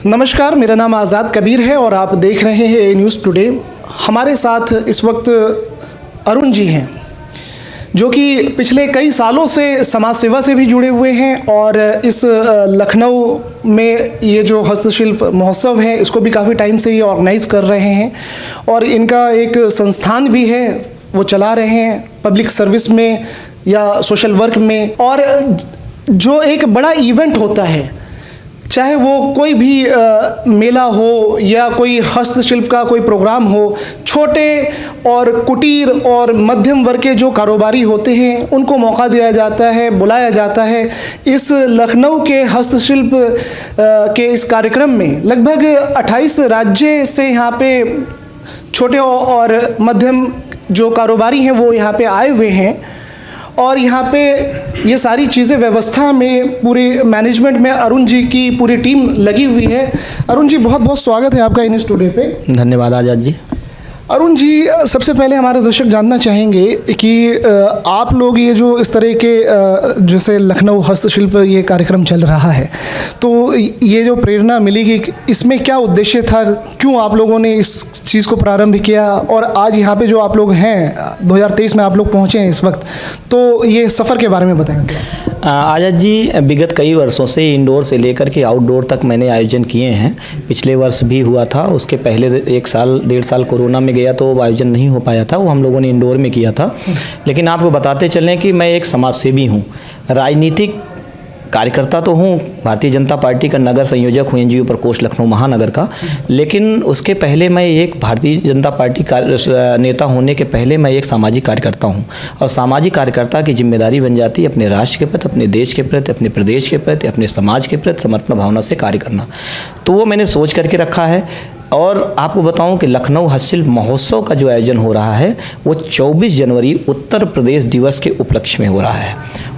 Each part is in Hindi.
नमस्कार, मेरा नाम आज़ाद कबीर है और आप देख रहे हैं ए न्यूज़ टुडे। हमारे साथ इस वक्त अरुण जी हैं जो कि पिछले कई सालों से समाज सेवा से भी जुड़े हुए हैं और इस लखनऊ में ये जो हस्तशिल्प महोत्सव है इसको भी काफ़ी टाइम से ये ऑर्गेनाइज़ कर रहे हैं और इनका एक संस्थान भी है, वो चला रहे हैं पब्लिक सर्विस में या सोशल वर्क में। और जो एक बड़ा इवेंट होता है, चाहे वो कोई भी मेला हो या कोई हस्तशिल्प का कोई प्रोग्राम हो, छोटे और कुटीर और मध्यम वर्ग के जो कारोबारी होते हैं उनको मौका दिया जाता है, बुलाया जाता है। इस लखनऊ के हस्तशिल्प के इस कार्यक्रम में लगभग 28 राज्य से यहाँ पे छोटे और मध्यम जो कारोबारी हैं वो यहाँ पे आए हुए हैं और यहाँ पे ये सारी चीज़ें व्यवस्था में पूरी मैनेजमेंट में अरुण जी की पूरी टीम लगी हुई है। अरुण जी, बहुत बहुत स्वागत है आपका इन स्टूडियो पे। धन्यवाद आज़ाद जी। अरुण जी, सबसे पहले हमारे दर्शक जानना चाहेंगे कि आप लोग ये जो इस तरह के जैसे लखनऊ हस्तशिल्प ये कार्यक्रम चल रहा है, तो ये जो प्रेरणा मिली कि इसमें क्या उद्देश्य था, क्यों आप लोगों ने इस चीज़ को प्रारंभ किया और आज यहाँ पे जो आप लोग हैं 2023 में आप लोग पहुँचे हैं इस वक्त, तो ये सफ़र के बारे में बताएंगे। आज़ाद जी, विगत कई वर्षों से इंडोर से लेकर के आउटडोर तक मैंने आयोजन किए हैं। पिछले वर्ष भी हुआ था, उसके पहले 1 साल 1.5 साल कोरोना में गया तो वो आयोजन नहीं हो पाया था, वो हम लोगों ने इंडोर में किया था। लेकिन आपको बताते चलें कि मैं एक समाजसेवी हूँ, राजनीतिक कार्यकर्ता तो हूँ, भारतीय जनता पार्टी का नगर संयोजक हूँ एनजीओ प्रकोष्ठ लखनऊ महानगर का। लेकिन उसके पहले मैं एक भारतीय जनता पार्टी का नेता होने के पहले मैं एक सामाजिक कार्यकर्ता हूँ और सामाजिक कार्यकर्ता की जिम्मेदारी बन जाती है अपने राष्ट्र के प्रति, अपने देश के प्रति, अपने प्रदेश के प्रति, अपने समाज के प्रति समर्पण भावना से कार्य करना। तो वो मैंने सोच करके रखा है। और आपको बताऊं कि लखनऊ हस्तशिल्प महोत्सव का जो आयोजन हो रहा है वो 24 जनवरी उत्तर प्रदेश दिवस के उपलक्ष्य में हो रहा है।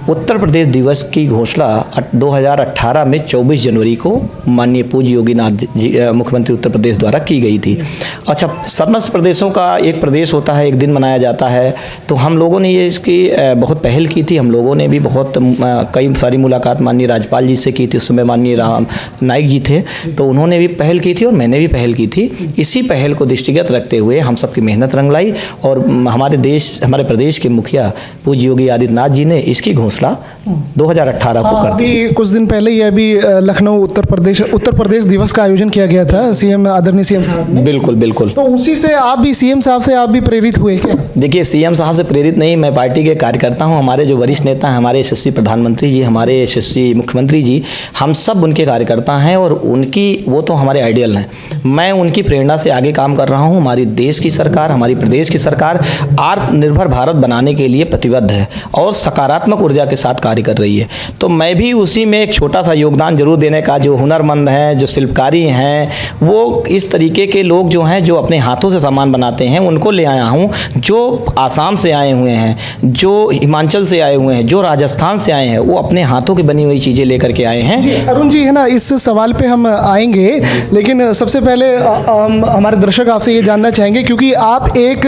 उत्तर प्रदेश दिवस की घोषणा 2018 में 24 जनवरी को माननीय पूज्य योगीनाथ जी मुख्यमंत्री उत्तर प्रदेश द्वारा की गई थी। अच्छा, समस्त प्रदेशों का एक प्रदेश होता है, एक दिन मनाया जाता है, तो हम लोगों ने ये इसकी बहुत पहल की थी। हम लोगों ने भी बहुत कई सारी मुलाकात माननीय राज्यपाल जी से की थी, उस समय माननीय राम नाईक जी थे, तो उन्होंने भी पहल की थी और मैंने भी पहल की थी। इसी पहल को दृष्टिगत रखते हुए हम सबकी मेहनत रंग लाई और हमारे प्रदेश के मुखिया पूज्य योगी आदित्यनाथ जी ने इसकी घोषणा 2018 को कर दी। कुछ दिन पहले ये अभी लखनऊ उत्तर प्रदेश दिवस का आयोजन किया गया था आदरणीय सीएम साहब ने। बिल्कुल बिल्कुल। तो उसी से आप भी सीएम साहब से आप भी प्रेरित हुए क्या? देखिए, सीएम साहब से प्रेरित नहीं, मैं पार्टी के कार्यकर्ता हूं। हमारे जो वरिष्ठ नेता हैं, हमारे यशस्वी प्रधानमंत्री जी, हमारे यशस्वी मुख्यमंत्री जी, हम सब उनके कार्यकर्ता हैं और वो तो हमारे आइडियल हैं। मैं उनकी प्रेरणा से आगे काम कर रहा हूं। हमारी देश की सरकार, हमारी प्रदेश की सरकार आत्मनिर्भर भारत बनाने के लिए प्रतिबद्ध है और सकारात्मक ऊर्जा के साथ कार्य कर रही है। तो मैं भी उसी में एक छोटा सा योगदान जरूर देने का, जो हुनरमंद हैं, जो शिल्पकारी हैं, वो इस तरीके के लोग जो हैं जो अपने हाथों से सामान बनाते हैं उनको ले आया हूँ। जो आसाम से आए हुए हैं, जो हिमाचल से आए हुए हैं, जो राजस्थान से आए हैं, वो अपने हाथों की बनी हुई चीज़ें लेकर के आए हैं। अरुण जी, है ना, इस सवाल पे हम आएंगे, लेकिन सबसे पहले हमारे दर्शक आपसे ये जानना चाहेंगे, क्योंकि आप एक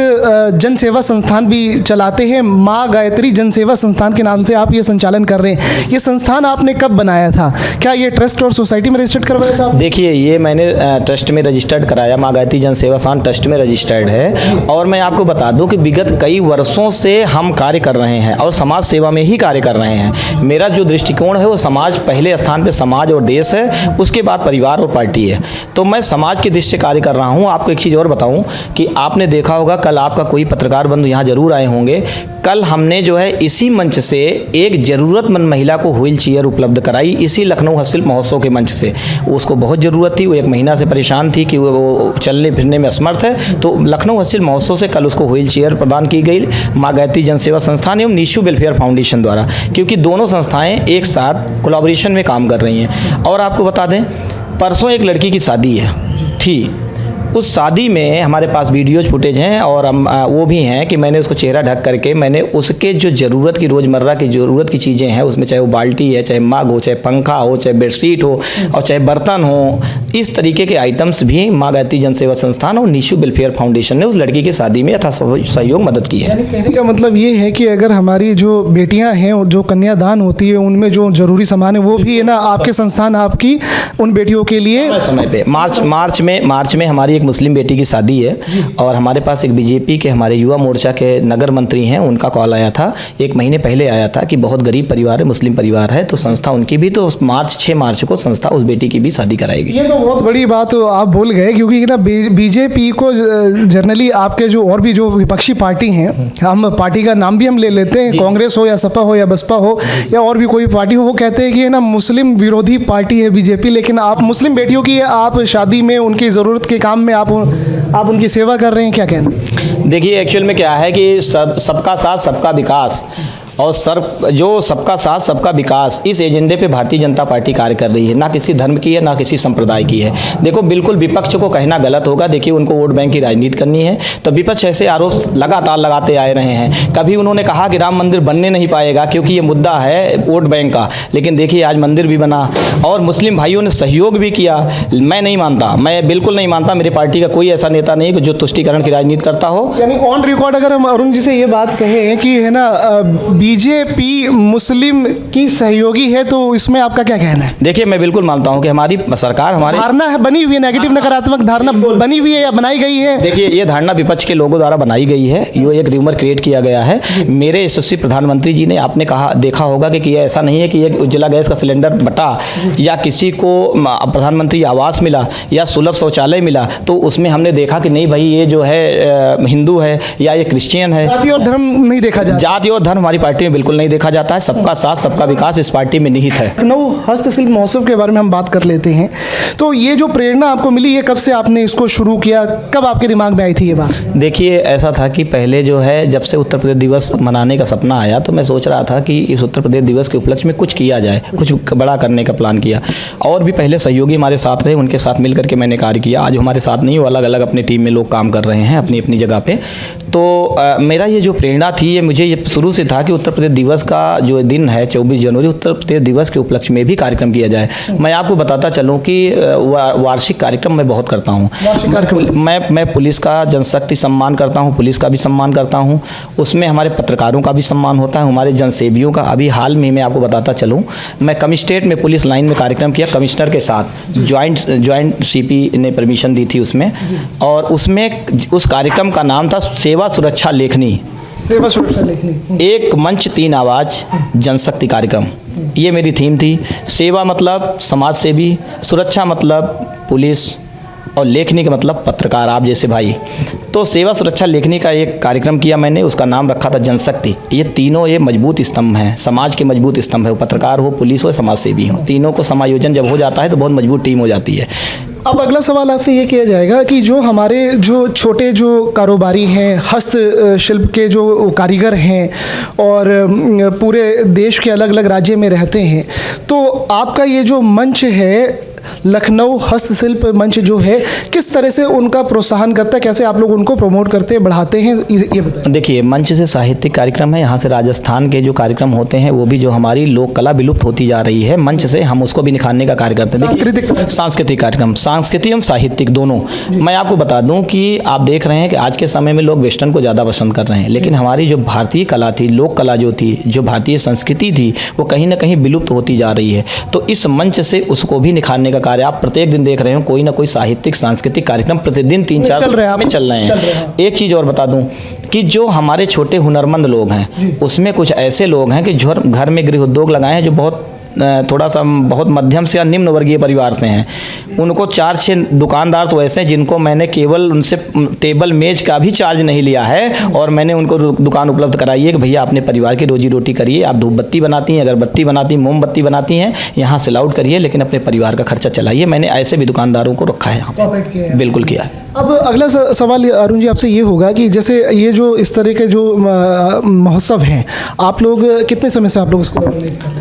जन सेवा संस्थान भी चलाते हैं, माँ गायत्री जन सेवा संस्थान के नाम से आप ये संचालन कर रहे हैं। ये संस्थान आपने कब बनाया था? क्या ये ट्रस्ट और सोसाइटी में रजिस्टर्ड करवाया था? देखिए, ये मैंने ट्रस्ट में रजिस्टर्ड कराया, माँ गायत्री जन सेवा संस्थान ट्रस्ट में रजिस्टर्ड है। और मैं आपको बता दूं कि विगत कई वर्षों से हम कार्य कर रहे हैं और समाज सेवा में ही कार्य कर रहे हैं। मेरा जो दृष्टिकोण है वो समाज, पहले स्थान पे समाज और देश है, उसके बाद परिवार और पार्टी है। तो मैं समाज की दृष्टि से कार्य कर रहा हूँ। आपको एक चीज़ और बताऊँ कि आपने देखा होगा, कल आपका कोई पत्रकार बंधु यहाँ जरूर आए होंगे, कल हमने जो है इसी मंच से एक ज़रूरतमंद महिला को व्हील चेयर उपलब्ध कराई, इसी लखनऊ हस्तशिल्प महोत्सव के मंच से। उसको बहुत ज़रूरत थी, वो 1 महीना से परेशान थी कि वो चलने फिरने में असमर्थ है, तो लखनऊ हस्तशिल्प महोत्सव से कल उसको व्हील चेयर प्रदान की गई माँ गायत्री जन सेवा संस्थान एवं निशु वेलफेयर फाउंडेशन द्वारा, क्योंकि दोनों संस्थाएँ एक साथ कोलैबोरेशन में काम कर रही हैं। और आपको बता दें, परसों एक लड़की की शादी थी, उस शादी में हमारे पास वीडियोज फुटेज हैं और हम वो भी हैं कि मैंने उसको चेहरा ढक करके मैंने उसके जो ज़रूरत की रोज़मर्रा की ज़रूरत की चीज़ें हैं उसमें, चाहे वो बाल्टी है, चाहे मग हो, चाहे पंखा हो, चाहे बेडशीट हो और चाहे बर्तन हो, इस तरीके के आइटम्स भी माँ गायत्री जन सेवा संस्थान और निशु वेलफेयर फाउंडेशन ने उस लड़की की शादी में यथा सहयोग मदद की है। यानी कहने का मतलब ये है कि अगर हमारी जो बेटियां हैं और जो कन्यादान होती है उनमें जो जरूरी सामान है वो भी है ना आपके संस्थान आपकी उन बेटियों के लिए समय पे मार्च में हमारी एक मुस्लिम बेटी की शादी है और हमारे पास एक बीजेपी के हमारे युवा मोर्चा के नगर मंत्री हैं, उनका कॉल आया था 1 महीने पहले आया था कि बहुत गरीब परिवार है, मुस्लिम परिवार है, तो संस्था उनकी भी तो 6 मार्च को संस्था उस बेटी की भी शादी कराएगी। ये तो बहुत बड़ी बात आप बोल गए, क्योंकि ना बीजेपी को जनरली आपके जो और भी जो विपक्षी पार्टी हैं, हम पार्टी का नाम भी हम ले लेते हैं, कांग्रेस हो या सपा हो या बसपा हो या और भी कोई पार्टी हो, वो कहते हैं कि ये ना मुस्लिम विरोधी पार्टी है बीजेपी, लेकिन आप मुस्लिम बेटियों की आप शादी में उनकी ज़रूरत के काम में आप उनकी सेवा कर रहे हैं, क्या कहना? देखिए एक्चुअल में क्या है कि सबका साथ सबका विकास और जो सबका साथ सबका विकास, इस एजेंडे पे भारतीय जनता पार्टी कार्य कर रही है, ना किसी धर्म की है ना किसी संप्रदाय की है। देखो बिल्कुल विपक्ष को कहना गलत होगा, देखिए उनको वोट बैंक की राजनीति करनी है, तो विपक्ष ऐसे आरोप लगातार लगाते आए रहे हैं। कभी उन्होंने कहा कि राम मंदिर बनने नहीं पाएगा क्योंकि ये मुद्दा है वोट बैंक का, लेकिन देखिए आज मंदिर भी बना और मुस्लिम भाइयों ने सहयोग भी किया। मैं नहीं मानता, मैं बिल्कुल नहीं मानता, मेरे पार्टी का कोई ऐसा नेता नहीं जो तुष्टीकरण की राजनीति करता हो। यानी ऑन रिकॉर्ड अगर हम अरुण जी से ये बात कहें कि है ना बीजेपी मुस्लिम की सहयोगी है, तो इसमें आपका क्या कहना है? देखिए मैं बिल्कुल मानता हूं कि हमारी सरकार हमारी धारणा है बनी हुई है, नेगेटिव नकारात्मक धारणा बनी हुई है या बनाई गई है? देखिए ये धारणा विपक्ष के लोगों द्वारा बनाई गई है, ये एक र्यूमर क्रिएट किया गया है। मेरे यशस्वी प्रधानमंत्री जी ने आपने कहा देखा होगा कि ऐसा नहीं है कि एक उज्ज्वला गैस का सिलेंडर बटा या किसी को प्रधानमंत्री आवास मिला या सुलभ शौचालय मिला, तो उसमें हमने देखा कि नहीं भाई ये जो है हिंदू है या ये क्रिश्चियन है। जाति और धर्म नहीं देखा जाता, जाति और धर्म हमारी पार्टी में बिल्कुल नहीं देखा जाता है। सबका साथ सबका विकास इस पार्टी में निहित है। लखनऊ हस्तशिल्प महोत्सव के बारे में हम बात कर लेते हैं, तो ये जो प्रेरणा आपको मिली, ये कब से आपने इसको शुरू किया, कब आपके दिमाग में आई थी ये बात? देखिए ऐसा था कि पहले जो है जब से उत्तर प्रदेश दिवस मनाने का सपना आया तो मैं सोच रहा था कि इस उत्तर प्रदेश दिवस के उपलक्ष्य में कुछ किया जाए, कुछ बड़ा करने का प्लान किया और भी पहले सहयोगी हमारे साथ रहे, उनके साथ मिल करके मैंने कार्य किया। आज हमारे साथ नहीं, वो अलग अलग अपनी टीम में लोग काम कर रहे हैं अपनी अपनी जगह पे। तो मेरा ये जो प्रेरणा थी, ये मुझे ये शुरू से था कि उत्तर प्रदेश दिवस का जो दिन है 24 जनवरी, उत्तर प्रदेश दिवस के उपलक्ष्य में भी कार्यक्रम किया जाए। मैं आपको बताता चलूँ कि वार्षिक कार्यक्रम मैं बहुत करता हूँ। मैं पुलिस का जनशक्ति सम्मान करता हूँ, पुलिस का भी सम्मान करता हूँ, उसमें हमारे पत्रकारों का भी सम्मान होता है, हमारे जनसेवियों का। अभी हाल में मैं आपको बताता चलूँ, मैं कमिश्नरेट में पुलिस लाइन में कार्यक्रम किया कमिश्नर के साथ, ज्वाइंट सीपी ने परमिशन दी थी उसमें, और उसमें उस कार्यक्रम का नाम था सेवा सुरक्षा लेखनी। सेवा सुरक्षा लेखनी, एक मंच 3 आवाज़ जनशक्ति कार्यक्रम, ये मेरी थीम थी। सेवा मतलब समाज सेवी, सुरक्षा मतलब पुलिस और लेखनी का मतलब पत्रकार, आप जैसे भाई। तो सेवा सुरक्षा लेखनी का एक कार्यक्रम किया मैंने, उसका नाम रखा था जनशक्ति। ये तीनों ये मजबूत स्तंभ हैं, समाज के मजबूत स्तंभ है, वो पत्रकार हो, पुलिस हो, समाज सेवी हो, तीनों को समायोजन जब हो जाता है तो बहुत मजबूत टीम हो जाती है। अब अगला सवाल आपसे ये किया जाएगा कि जो हमारे जो छोटे जो कारोबारी हैं, हस्तशिल्प के जो कारीगर हैं और पूरे देश के अलग अलग राज्य में रहते हैं, तो आपका ये जो मंच है लखनऊ हस्तशिल्प मंच जो है, किस तरह से उनका प्रोत्साहन करता है, कैसे आप लोग उनको प्रमोट करते हैं, बढ़ाते हैं, ये बताएं। देखिए मंच से साहित्यिक कार्यक्रम है, यहाँ से राजस्थान के जो कार्यक्रम होते हैं वो भी, जो हमारी लोक कला विलुप्त होती जा रही है, मंच से हम उसको भी निखारने का कार्य करते हैं। सांस्कृतिक कार्यक्रम, सांस्कृतिक एवं साहित्यिक दोनों। मैं आपको बता दूं कि आप देख रहे हैं कि आज के समय में लोग वेस्टर्न को ज़्यादा पसंद कर रहे हैं, लेकिन हमारी जो भारतीय कला थी, लोक कला जो थी, जो भारतीय संस्कृति थी, वो कहीं ना कहीं विलुप्त होती जा रही है। तो इस मंच से उसको भी निखारने का कार्य, आप प्रत्येक दिन देख रहे हो कोई ना कोई साहित्यिक सांस्कृतिक कार्यक्रम प्रतिदिन 3-4 में चल रहे हैं। एक चीज़ और बता दूं कि जो हमारे छोटे हुनरमंद लोग हैं, उसमें कुछ ऐसे लोग हैं कि जो घर में गृह उद्योग लगाए हैं, जो बहुत मध्यम से या निम्न वर्गीय परिवार से हैं। उनको 4-6 दुकानदार तो ऐसे हैं जिनको मैंने केवल उनसे टेबल मेज का भी चार्ज नहीं लिया है, और मैंने उनको दुकान उपलब्ध कराई है कि भैया अपने परिवार की रोजी रोटी करिए, आप धूपबत्ती बनाती हैं, अगरबत्ती बनाती, मोमबत्ती बनाती हैं, यहाँ से आउट करिए, लेकिन अपने परिवार का खर्चा चलाइए। मैंने ऐसे भी दुकानदारों को रखा है यहाँ पे, बिल्कुल किया है। अब अगला सवाल अरुण जी आपसे ये होगा कि जैसे ये जो इस तरह के जो महोत्सव हैं, आप लोग कितने समय से आप लोग इसको?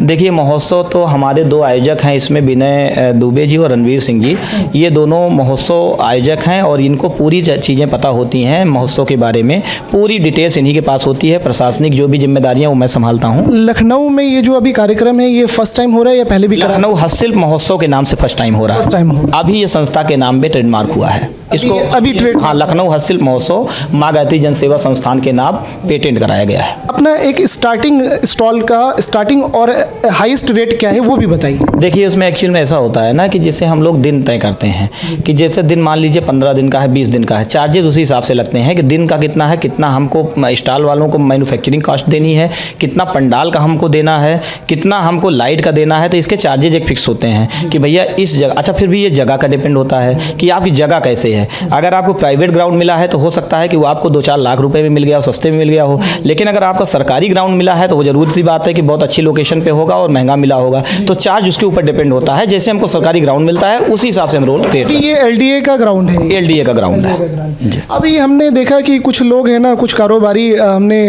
देखिए महोत्सव तो हमारे दो आयोजक हैं इसमें, विनय दुबे जी और रणवीर सिंह जी। ये दोनों महोत्सव आयोजक हैं और इनको पूरी चीज़ें पता होती हैं महोत्सव के बारे में, पूरी डिटेल्स इन्हीं के पास होती है। प्रशासनिक जो भी जिम्मेदारियां वो मैं संभालता हूं। लखनऊ में ये जो अभी कार्यक्रम है ये फर्स्ट टाइम हो रहा है या पहले भी करा? लखनऊ हस्तशिल्प महोत्सव के नाम से फर्स्ट टाइम हो रहा है। फर्स्ट टाइम हो। अभी ये संस्था के नाम पे ट्रेडमार्क हुआ है इसको अभी ट्रेड, हाँ, लखनऊ हस्तशिल्प महोत्सव माँ गायत्री जन सेवा संस्थान के नाम पेटेंट कराया गया है। अपना एक स्टार्टिंग स्टॉल का स्टार्टिंग और हाईएस्ट रेट क्या है वो भी बताइए। देखिए उसमें एक्चुअल में ऐसा होता है ना कि जैसे हम लोग दिन तय करते हैं कि जैसे दिन मान लीजिए 15 दिन का है, 20 दिन का है, चार्जेस उसी हिसाब से लगते हैं कि दिन का कितना है, कितना हमको स्टॉल वालों को मैन्युफैक्चरिंग कॉस्ट देनी है, कितना पंडाल का हमको देना है, कितना हमको लाइट का देना है। तो इसके चार्जेज एक फिक्स होते हैं कि भैया इस जगह। अच्छा, फिर भी ये जगह का डिपेंड होता है कि आपकी जगह कैसे है। अगर आपको प्राइवेट ग्राउंड मिला है तो हो सकता है कि वो आपको 2-4 लाख रुपए में मिल गया हो, सस्ते में मिल गया हो। लेकिन अगर आपका सरकारी ग्राउंड मिला है तो वो जरूर सी बात है कि बहुत अच्छी लोकेशन पे होगा और महंगा मिला होगा। तो चार्ज उसके ऊपर डिपेंड होता है, जैसे हमको सरकारी ग्राउंड मिलता है उसी हिसाब से हम रोल रेट। ये एलडीए का ग्राउंड है? एलडीए का ग्राउंड है। अभी हमने देखा कि कुछ लोग हैं ना, कुछ कारोबारी, हमने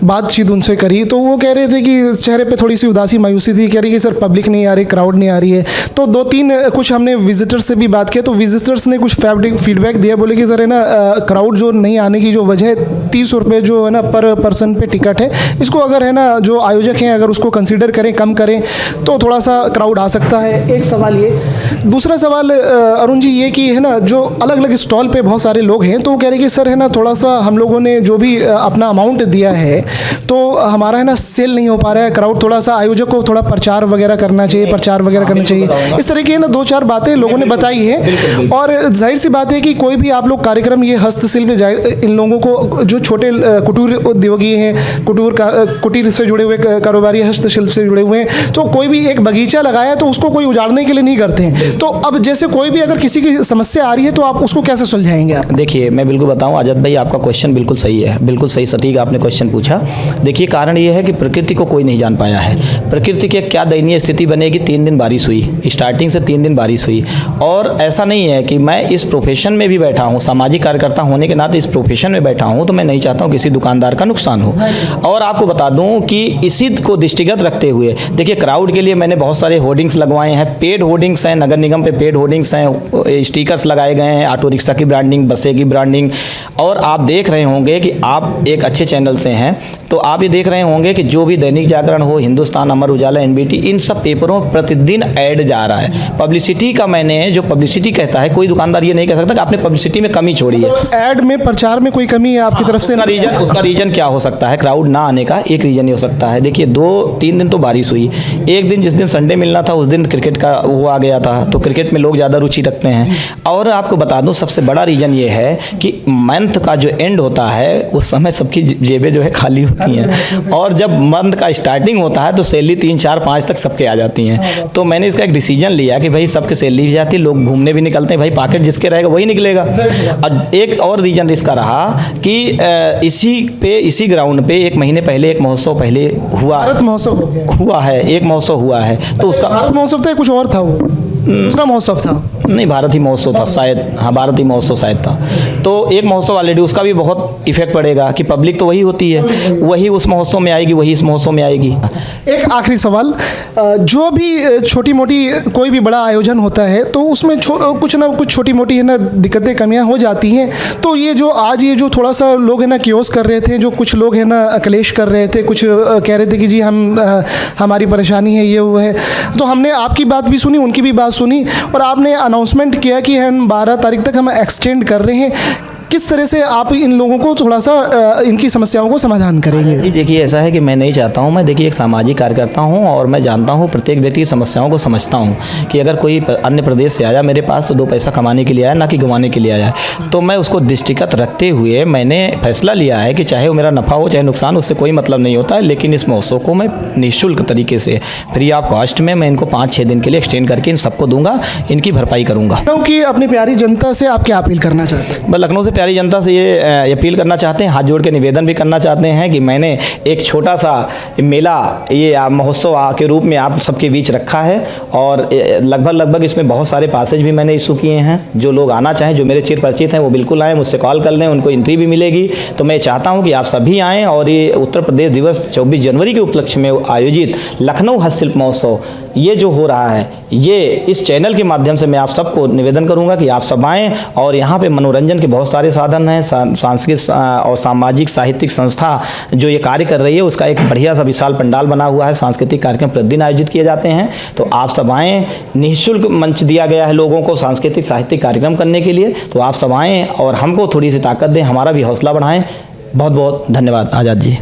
बातचीत उनसे करी तो वो कह रहे थे कि चेहरे पे थोड़ी सी उदासी मायूसी थी, कह रही कि सर पब्लिक नहीं आ रही, क्राउड नहीं आ रही है। तो 2-3 कुछ हमने विजिटर्स से भी बात किया तो विजिटर्स ने कुछ फीडबैक दिया, बोले कि सर है ना क्राउड जो नहीं आने की जो वजह है 30 रुपये जो है ना पर पर्सन पे टिकट है, इसको अगर है ना जो आयोजक हैं अगर उसको कंसीडर करें, कम करें तो थोड़ा सा क्राउड आ सकता है। एक सवाल ये। दूसरा सवाल अरुण जी ये कि है ना जो अलग अलग स्टॉल पे बहुत सारे लोग हैं तो वो कह रहे कि सर है ना थोड़ा सा हम लोगों ने जो भी अपना अमाउंट दिया है तो हमारा है ना सेल नहीं हो पा रहा है, क्राउड थोड़ा सा, आयोजक को थोड़ा प्रचार वगैरह करना चाहिए, प्रचार वगैरह करना चाहिए। इस तरह की है ना 2-4 बातें लोगों ने बताई है। और जाहिर सी बात है कि कोई भी आप लोग कार्यक्रम ये हस्तशिल्प इन लोगों को जो छोटे कुटीर उद्योगी हैं, कुटीर से जुड़े हुए कारोबारी, हस्तशिल्प से जुड़े हुए हैं, तो कोई भी एक बगीचा लगाया तो उसको कोई उजाड़ने के लिए नहीं करते हैं। तो अब जैसे कोई भी अगर किसी की समस्या आ रही है तो आप उसको कैसे सुलझाएंगे आप? देखिए मैं बिल्कुल बताऊं आजाद भाई, आपका क्वेश्चन बिल्कुल सही है, बिल्कुल सही सटीक आपने क्वेश्चन पूछा। देखिए कारण ये है कि प्रकृति को कोई नहीं जान पाया है। प्रकृति की क्या दयनीय स्थिति बनेगी, 3 दिन बारिश हुई, स्टार्टिंग से 3 दिन बारिश हुई। और ऐसा नहीं है कि मैं इस प्रोफेशन में भी बैठा हूँ, सामाजिक कार्यकर्ता होने के नाते इस प्रोफेशन में बैठा हूँ, तो मैं नहीं चाहता हूँ किसी दुकानदार का नुकसान हो। और आपको बता दूँ कि इसी को दृष्टिगत रखते हुए देखिए क्राउड के लिए मैंने बहुत सारे होर्डिंग्स लगवाए हैं, पेड होर्डिंग्स हैं, नगर निगम पे पेड होर्डिंग्स हैं, स्टिकर्स लगाए गए हैं, ऑटो रिक्शा की ब्रांडिंग, बसें की ब्रांडिंग। और आप देख रहे होंगे कि आप एक अच्छे चैनल से हैं तो आप ये देख रहे होंगे कि जो भी दैनिक जागरण हो, हिंदुस्तान, अमर उजाला, एनबीटी, इन सब पेपरों में प्रतिदिन ऐड जा रहा है। पब्लिसिटी का मैंने जो पब्लिसिटी कहता है, कोई दुकानदार ये नहीं कह सकता कि आपने पब्लिसिटी में कमी छोड़ी है। ऐड में, प्रचार में कोई कमी है आपकी तरफ से? उसका रीजन क्या हो सकता है? क्राउड ना आने का एक रीजन ही हो सकता है। देखिए 2-3 दिन तो बारिश हुई, एक दिन जिस दिन संडे मिलना था उस दिन क्रिकेट का वो आ गया था, तो क्रिकेट में लोग ज़्यादा रुचि रखते हैं। और आपको बता दूं सबसे बड़ा रीज़न ये है कि मंथ का जो एंड होता है उस समय सबकी जेबें जो है खाली होती हैं, और जब मंथ का स्टार्टिंग होता है तो सैलरी 3, 4, 5 तक सबके आ जाती हैं। तो मैंने इसका एक डिसीजन लिया कि भाई सबके सैलरी भी जाती है, लोग घूमने भी निकलते हैं, भाई पॉकेट जिसके रहेगा वही निकलेगा। और एक और रीज़न इसका रहा कि इसी ग्राउंड पे 1 महीने पहले एक महोत्सव पहले हुआ, भारत महोत्सव हुआ है, एक महोत्सव हुआ है। तो उसका भारत महोत्सव था, कुछ और था, वो दूसरा महोत्सव था? नहीं, भारत ही महोत्सव था शायद, हाँ भारत ही महोत्सव शायद था। तो एक महोत्सव ऑलरेडी, उसका भी बहुत इफेक्ट पड़ेगा कि पब्लिक तो वही होती है, वही उस महोत्सव में आएगी, वही इस महोत्सव में आएगी। एक आखिरी सवाल, जो भी छोटी मोटी कोई भी बड़ा आयोजन होता है तो उसमें कुछ ना कुछ छोटी मोटी है ना दिक्कतें, कमियां हो जाती हैं। तो ये जो आज ये जो थोड़ा सा लोग है ना कियोस्क कर रहे थे, जो कुछ लोग है ना क्लेश कर रहे थे, कुछ कह रहे थे कि जी हमारी परेशानी है, ये वो है, तो हमने आपकी बात भी सुनी, उनकी भी बात सुनी, और आपने अनाउंसमेंट किया कि हम 12 तारीख तक हम एक्सटेंड कर रहे हैं। किस तरह से आप इन लोगों को थोड़ा सा इनकी समस्याओं को समाधान करेंगे? जी देखिए ऐसा है कि मैं नहीं चाहता हूँ, मैं देखिए एक सामाजिक कार्यकर्ता हूँ और मैं जानता हूँ प्रत्येक व्यक्ति की समस्याओं को समझता हूँ कि अगर कोई अन्य प्रदेश से आया मेरे पास तो 2 पैसा कमाने के लिए आया, ना कि गंवाने के लिए आया। तो मैं उसको दृष्टिगत रखते हुए मैंने फैसला लिया है कि चाहे वो मेरा नफ़ा हो चाहे नुकसान, उससे कोई मतलब नहीं होता है, लेकिन इस महोत्सव को मैं निःशुल्क तरीके से फ्री ऑफ कॉस्ट में मैं इनको 5-6 दिन के लिए एक्सटेंड करके इन सबको दूंगा, इनकी भरपाई करूँगा। क्योंकि अपनी प्यारी जनता से आप क्या अपील करना चाहते हैं? मैं लखनऊ से प्यारी जनता से ये अपील करना चाहते हैं, हाथ जोड़ के निवेदन भी करना चाहते हैं कि मैंने एक छोटा सा मेला ये महोत्सव के रूप में आप सबके बीच रखा है और लगभग इसमें बहुत सारे पासेज भी मैंने इशू किए हैं। जो लोग आना चाहें, जो मेरे चिर परिचित हैं, वो बिल्कुल आएँ, मुझसे कॉल कर लें, उनको एंट्री भी मिलेगी। तो मैं चाहता हूँ कि आप सभी आएँ और ये उत्तर प्रदेश दिवस 24 जनवरी के उपलक्ष्य में आयोजित लखनऊ हस्तशिल्प महोत्सव ये जो हो रहा है, ये इस चैनल के माध्यम से मैं आप सबको निवेदन करूंगा कि आप सब आएँ और यहाँ पे मनोरंजन के बहुत सारे साधन हैं। सांस्कृतिक और सामाजिक साहित्यिक संस्था जो ये कार्य कर रही है उसका एक बढ़िया सा विशाल पंडाल बना हुआ है। सांस्कृतिक कार्यक्रम प्रतिदिन आयोजित किए जाते हैं। तो आप सब आएँ, निःशुल्क मंच दिया गया है लोगों को सांस्कृतिक साहित्यिक कार्यक्रम करने के लिए। तो आप सब आएँ और हमको थोड़ी सी ताकत दें, हमारा भी हौसला बढ़ाएँ। बहुत बहुत धन्यवाद आज़ाद जी।